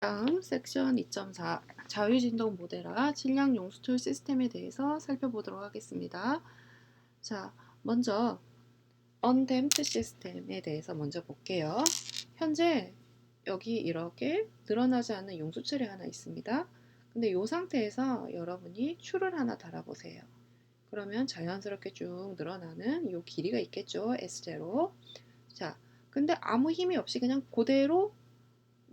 다음 섹션 2.4 자유진동 모델화 질량 용수철 시스템에 대해서 살펴보도록 하겠습니다. 자, 먼저 undamped 시스템에 대해서 먼저 볼게요. 현재 여기 이렇게 늘어나지 않는 용수철이 하나 있습니다. 근데 이 상태에서 여러분이 줄을 하나 달아보세요. 그러면 자연스럽게 쭉 늘어나는 이 길이가 있겠죠. S0. 자, 근데 아무 힘이 없이 그냥 그대로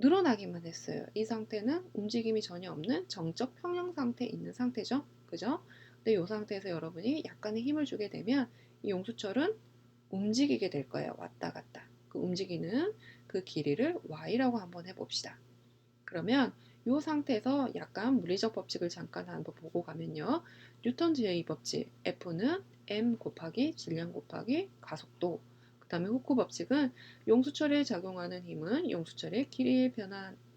늘어나기만 했어요. 이 상태는 움직임이 전혀 없는 정적 평형 상태에 있는 상태죠. 그죠? 근데 이 상태에서 여러분이 약간의 힘을 주게 되면 이 용수철은 움직이게 될 거예요. 왔다 갔다. 그 움직이는 그 길이를 y라고 한번 해봅시다. 그러면 이 상태에서 약간 물리적 법칙을 잠깐 한번 보고 가면요. 뉴턴 제2법칙 F는 m 곱하기 질량 곱하기 가속도. 그 다음에 후크 법칙은 용수철에 작용하는 힘은 용수철의 길이의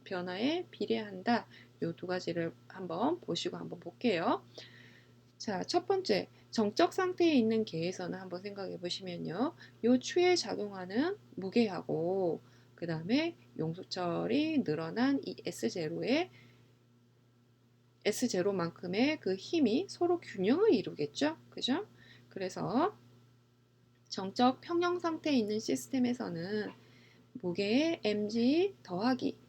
변화에 비례한다. 이 두 가지를 한번 보시고 한번 볼게요. 자, 첫 번째, 정적 상태에 있는 개에서는 한번 생각해 보시면요. 요 추에 작용하는 무게하고 그 다음에 용수철이 늘어난 이 S0만큼의 그 힘이 서로 균형을 이루겠죠. 그죠? 그래서 정적 평형 상태에 있는 시스템에서는 무게의 mg 더하기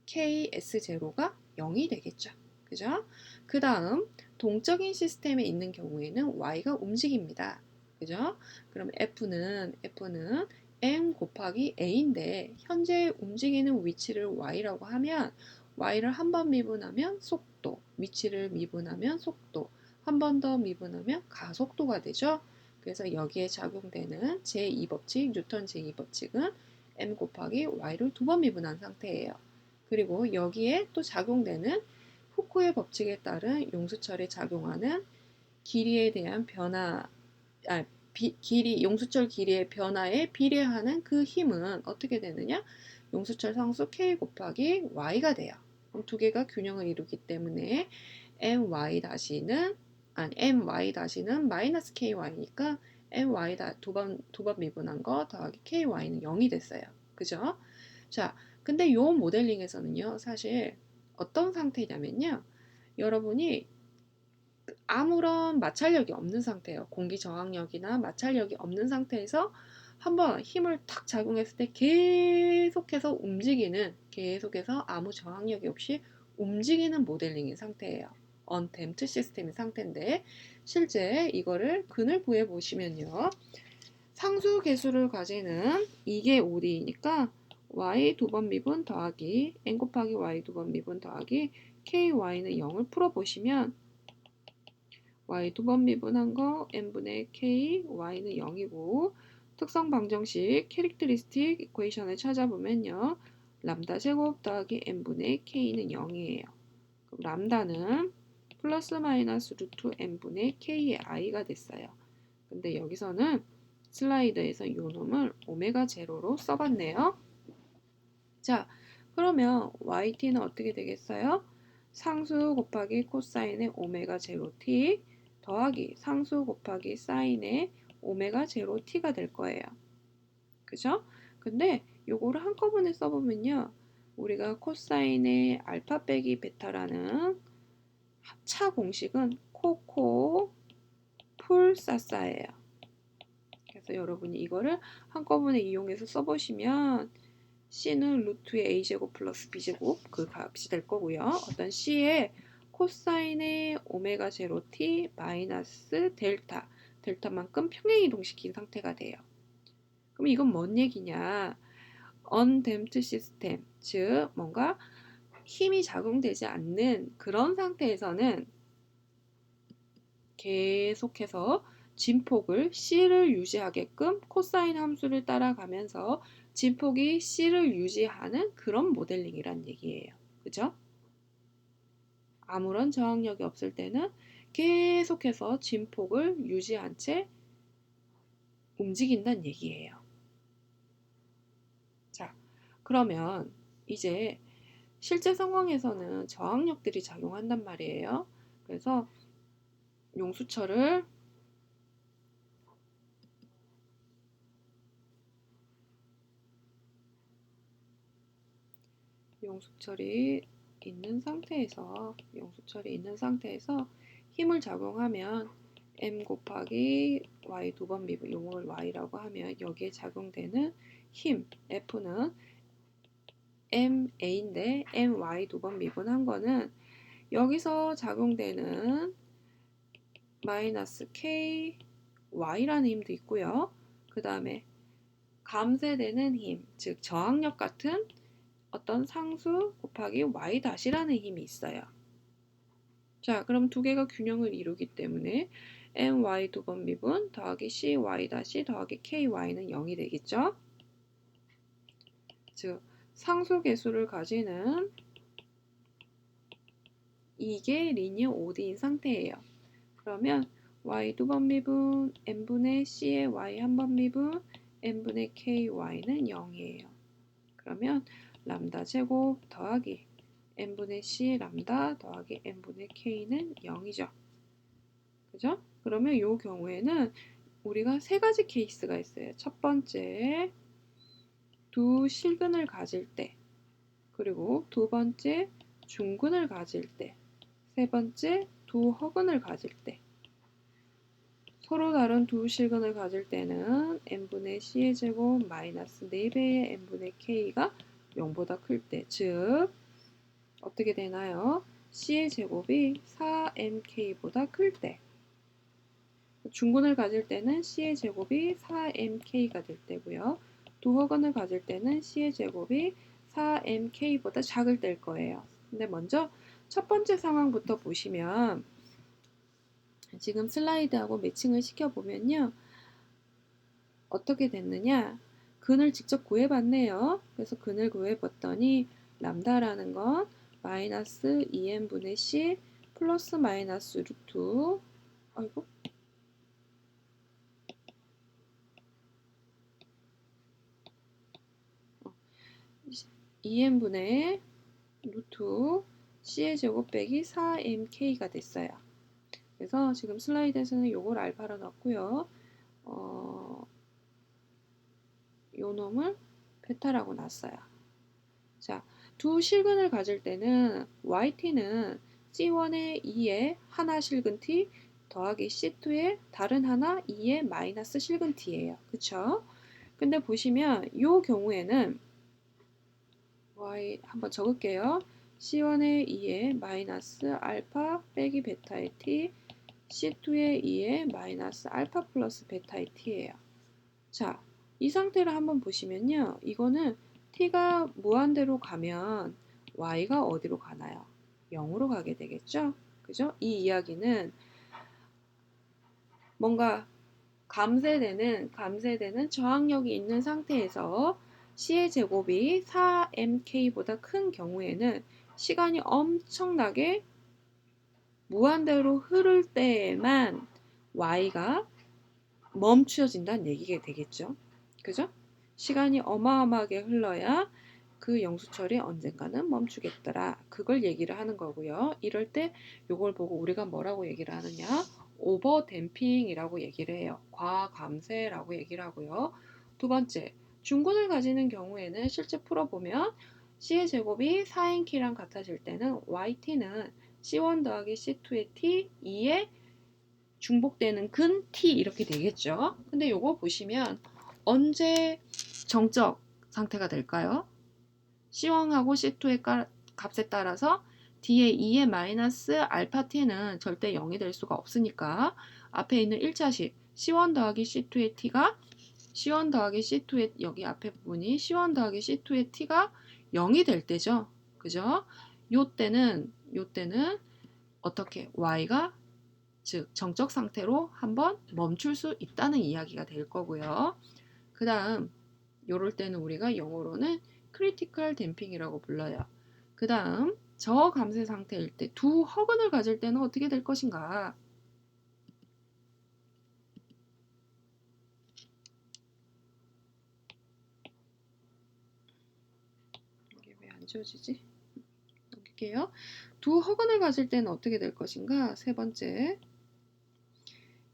KS0가 0이 되겠죠. 그죠? 그 다음 동적인 시스템에 있는 경우에는 Y가 움직입니다. 그죠? 그럼 F는 M 곱하기 A인데 현재 움직이는 위치를 Y라고 하면 Y를 한 번 미분하면 속도, 위치를 미분하면 속도, 한 번 더 미분하면 가속도가 되죠. 그래서 여기에 작용되는 제2법칙, 뉴턴 제2법칙은 M 곱하기 Y를 두 번 미분한 상태예요. 그리고 여기에 또 작용되는 후쿠의 법칙에 따른 용수철에 작용하는 길이에 대한 변화, 용수철 길이의 변화에 비례하는 그 힘은 어떻게 되느냐? 용수철 상수 K 곱하기 Y가 돼요. 그럼 두 개가 균형을 이루기 때문에 my-는 마이너스 KY니까 my 두 번 미분한 거 더하기 KY는 0이 됐어요. 그죠? 자, 근데 요 모델링에서는요, 사실 어떤 상태냐면요, 여러분이 아무런 마찰력이 없는 상태예요. 공기 저항력이나 마찰력이 없는 상태에서 한번 힘을 탁 작용했을 때 계속해서 아무 저항력이 없이 움직이는 모델링인 상태예요. undamped 시스템의 상태인데, 실제 이거를 근을 구해 보시면요, 상수 개수를 가지는 이게 5D니까 y 두 번 미분 더하기 n 곱하기 y 두 번 미분 더하기 ky는 0을 풀어보시면 y 두 번 미분한 거 n분의 k, y는 0이고 특성 방정식 캐릭터리스틱 이퀘이션을 찾아보면요. 람다 제곱 더하기 n분의 k는 0이에요. 그럼 람다는 플러스 마이너스 루트 n분의 k의 i가 됐어요. 근데 여기서는 슬라이드에서 이 놈을 오메가 제로로 써봤네요. 자, 그러면 yt는 어떻게 되겠어요? 상수 곱하기 코사인의 오메가 제로 t 더하기 상수 곱하기 사인의 오메가 제로 t가 될 거예요. 그죠? 근데 요거를 한꺼번에 써보면요. 우리가 코사인의 알파 빼기 베타라는 합차 공식은 코코 풀 사사예요. 그래서 여러분이 이거를 한꺼번에 이용해서 써보시면 C는 루트의 A제곱 플러스 B제곱 그 값이 될 거고요. 어떤 C의 코사인의 오메가 제로 T 마이너스 델타만큼 평행이동시킨 상태가 돼요. 그럼 이건 뭔 얘기냐? undamped 시스템, 즉 뭔가 힘이 작용되지 않는 그런 상태에서는 계속해서 진폭을 C를 유지하게끔 코사인 함수를 따라가면서 진폭이 C를 유지하는 그런 모델링이란 얘기예요. 그죠? 아무런 저항력이 없을 때는 계속해서 진폭을 유지한 채 움직인다는 얘기예요. 자, 그러면 이제 실제 상황에서는 저항력들이 작용한단 말이에요. 그래서 용수철을 용수철이 있는 상태에서 힘을 작용하면 m 곱하기 y 두 번 미분, 요걸 y라고 하면 여기에 작용되는 힘 F는 ma인데 my 두 번 미분한 거는 여기서 작용되는 마이너스 k y라는 힘도 있고요. 그 다음에 감쇄되는 힘, 즉 저항력 같은 어떤 상수 곱하기 y 다시라는 힘이 있어요. 자, 그럼 두 개가 균형을 이루기 때문에 my 두 번 미분 더하기 cy 다시 더하기 ky는 0이 되겠죠. 즉 상수 계수를 가지는 이게 리니어 OD인 상태예요. 그러면 y 두 번 미분 n분의 c의 y 한 번 미분 n분의 ky는 0이에요. 그러면 람다 제곱 더하기 n분의 c 람다 더하기 n분의 k는 0이죠. 그죠? 그러면 이 경우에는 우리가 세 가지 케이스가 있어요. 첫 번째, 두 실근을 가질 때, 그리고 두 번째, 중근을 가질 때, 세 번째, 두 허근을 가질 때. 서로 다른 두 실근을 가질 때는 n분의 c의 제곱 마이너스 4배의 n분의 k가 0보다 클 때, 즉 어떻게 되나요? c의 제곱이 4mk보다 클 때. 중근을 가질 때는 c의 제곱이 4mk가 될 때고요. 두 허근을 가질 때는 c의 제곱이 4mk보다 작을 때일 거예요. 근데 먼저 첫 번째 상황부터 보시면 지금 슬라이드하고 매칭을 시켜보면요. 어떻게 됐느냐? 근을 직접 구해봤네요. 그래서 근을 구해봤더니 람다라는 건 마이너스 2n분의 c 플러스 마이너스 루트 아이고 2n분의 루트 c의 제곱 빼기 4mk가 됐어요. 그래서 지금 슬라이드에서는 요걸 알파로 넣었고요. 요 놈을 베타라고 놨어요. 자, 두 실근을 가질 때는 yt는 c1의 2의 하나 실근 t 더하기 c2의 다른 하나 2의 마이너스 실근 t예요. 그쵸? 근데 보시면 요 경우에는 y 한번 적을게요. c1의 2의 마이너스 알파 빼기 베타의 t c2의 2의 마이너스 알파 플러스 베타의 t예요. 자, 이 상태를 한번 보시면요. 이거는 t가 무한대로 가면 y가 어디로 가나요? 0으로 가게 되겠죠? 그죠? 이 이야기는 뭔가 감쇄되는 저항력이 있는 상태에서 c의 제곱이 4mk보다 큰 경우에는 시간이 엄청나게 무한대로 흐를 때에만 y가 멈춰진다는 얘기가 되겠죠. 그죠? 시간이 어마어마하게 흘러야 그 영수철이 언젠가는 멈추겠더라. 그걸 얘기를 하는 거고요. 이럴 때 이걸 보고 우리가 뭐라고 얘기를 하느냐? 오버 댐핑이라고 얘기를 해요. 과감쇄라고 얘기를 하고요. 두 번째, 중근을 가지는 경우에는 실제 풀어보면 C의 제곱이 4nk랑 같아질 때는 yt는 C1 더하기 C2의 t, 2의 중복되는 근 t 이렇게 되겠죠. 근데 요거 보시면 언제 정적 상태가 될까요? C1하고 C2의 값에 따라서 D의 2의 마이너스 알파 t는 절대 0이 될 수가 없으니까 앞에 있는 1차식 C1 더하기 C2의 t가 C1 더하기 C2의 여기 앞에 부분이 C1 더하기 C2의 t가 0이 될 때죠. 그죠? 요때는 어떻게 y가 즉 정적 상태로 한번 멈출 수 있다는 이야기가 될 거고요. 그 다음 요럴 때는 우리가 영어로는 크리티컬 댐핑이라고 불러요. 그 다음 저감쇄 상태일 때 두 허근을 가질 때는 어떻게 될 것인가? 이게 왜 안 지워지지? 넘길게요. 두 허근을 가질 때는 어떻게 될 것인가? 세 번째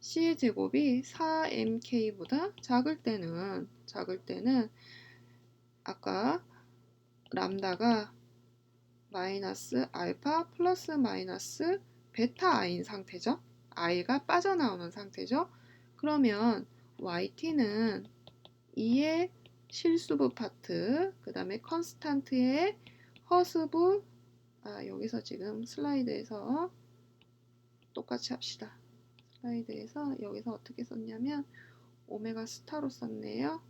C의 제곱이 4mk보다 작을 때는 아까 람다가 마이너스 알파 플러스 마이너스 베타 i인 상태죠. i가 빠져나오는 상태죠. 그러면 yt는 2의 실수부 파트, 그 다음에 컨스탄트의 허수부, 여기서 지금 슬라이드에서 똑같이 합시다. 슬라이드에서 여기서 어떻게 썼냐면 오메가 스타로 썼네요.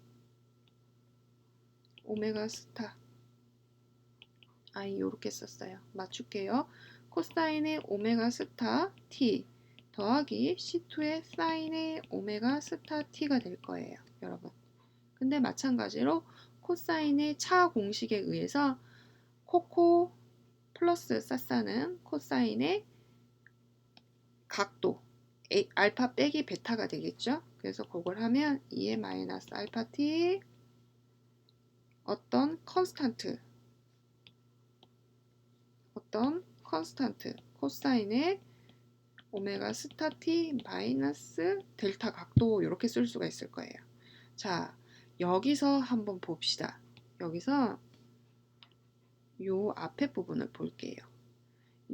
오메가 스타 요렇게 썼어요. 맞출게요. 코사인의 오메가 스타 t 더하기 C2의 사인의 오메가 스타 t가 될 거예요, 여러분. 근데 마찬가지로 코사인의 차 공식에 의해서 코코 플러스 사사는 코사인의 각도 알파 빼기 베타가 되겠죠. 그래서 그걸 하면 2의 마이너스 알파 t 어떤 컨스탄트 코사인의 오메가 스타 t 마이너스 델타 각도 이렇게 쓸 수가 있을 거예요. 자, 여기서 한번 봅시다. 여기서 요 앞에 부분을 볼게요.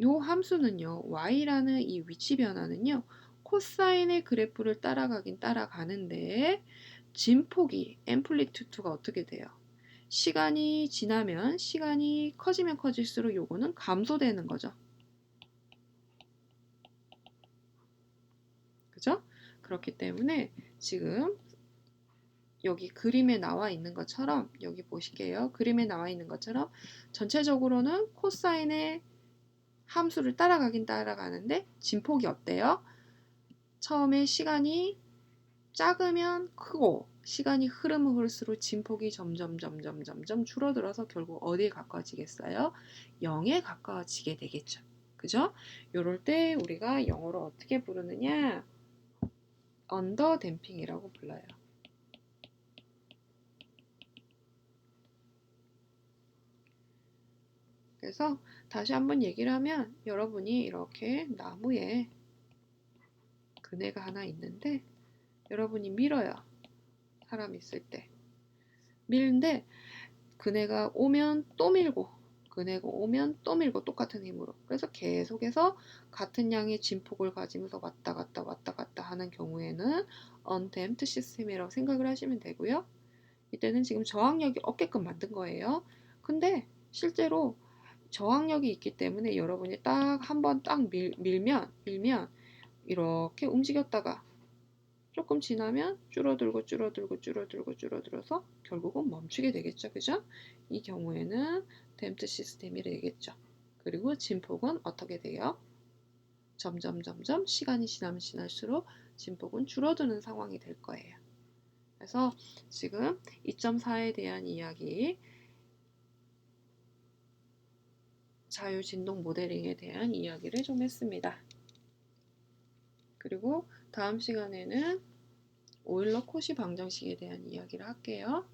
요 함수는요, y라는 이 위치 변화는요, 코사인의 그래프를 따라가긴 따라가는데 진폭이 앰플리튜드가 어떻게 돼요? 시간이 지나면 시간이 커지면 커질수록 요거는 감소되는 거죠. 그죠? 그렇기 때문에 지금 여기 그림에 나와 있는 것처럼 여기 보실게요. 그림에 나와 있는 것처럼 전체적으로는 코사인의 함수를 따라가긴 따라가는데 진폭이 어때요? 처음에 시간이 작으면 크고 시간이 흐르면 흐를수록 진폭이 점점 줄어들어서 결국 어디에 가까워지겠어요? 0에 가까워지게 되겠죠. 그죠? 요럴 때 우리가 영어로 어떻게 부르느냐? 언더 댐핑이라고 불러요. 그래서 다시 한번 얘기를 하면 여러분이 이렇게 나무에 그네가 하나 있는데 여러분이 밀어요. 사람 있을 때. 밀는데 그네가 오면 또 밀고 그네가 오면 또 밀고 똑같은 힘으로. 그래서 계속해서 같은 양의 진폭을 가지면서 왔다 갔다 하는 경우에는 언댐프드 시스템이라고 생각을 하시면 되고요. 이때는 지금 저항력이 없게끔 만든 거예요. 근데 실제로 저항력이 있기 때문에 여러분이 딱 한번 딱 밀면 이렇게 움직였다가 조금 지나면 줄어들어서 결국은 멈추게 되겠죠. 그죠? 이 경우에는 댐프드 시스템이 되겠죠. 그리고 진폭은 어떻게 돼요? 점점 시간이 지나면 지날수록 진폭은 줄어드는 상황이 될 거예요. 그래서 지금 2.4에 대한 이야기, 자유진동 모델링에 대한 이야기를 좀 했습니다. 그리고 다음 시간에는 오일러 코시 방정식에 대한 이야기를 할게요.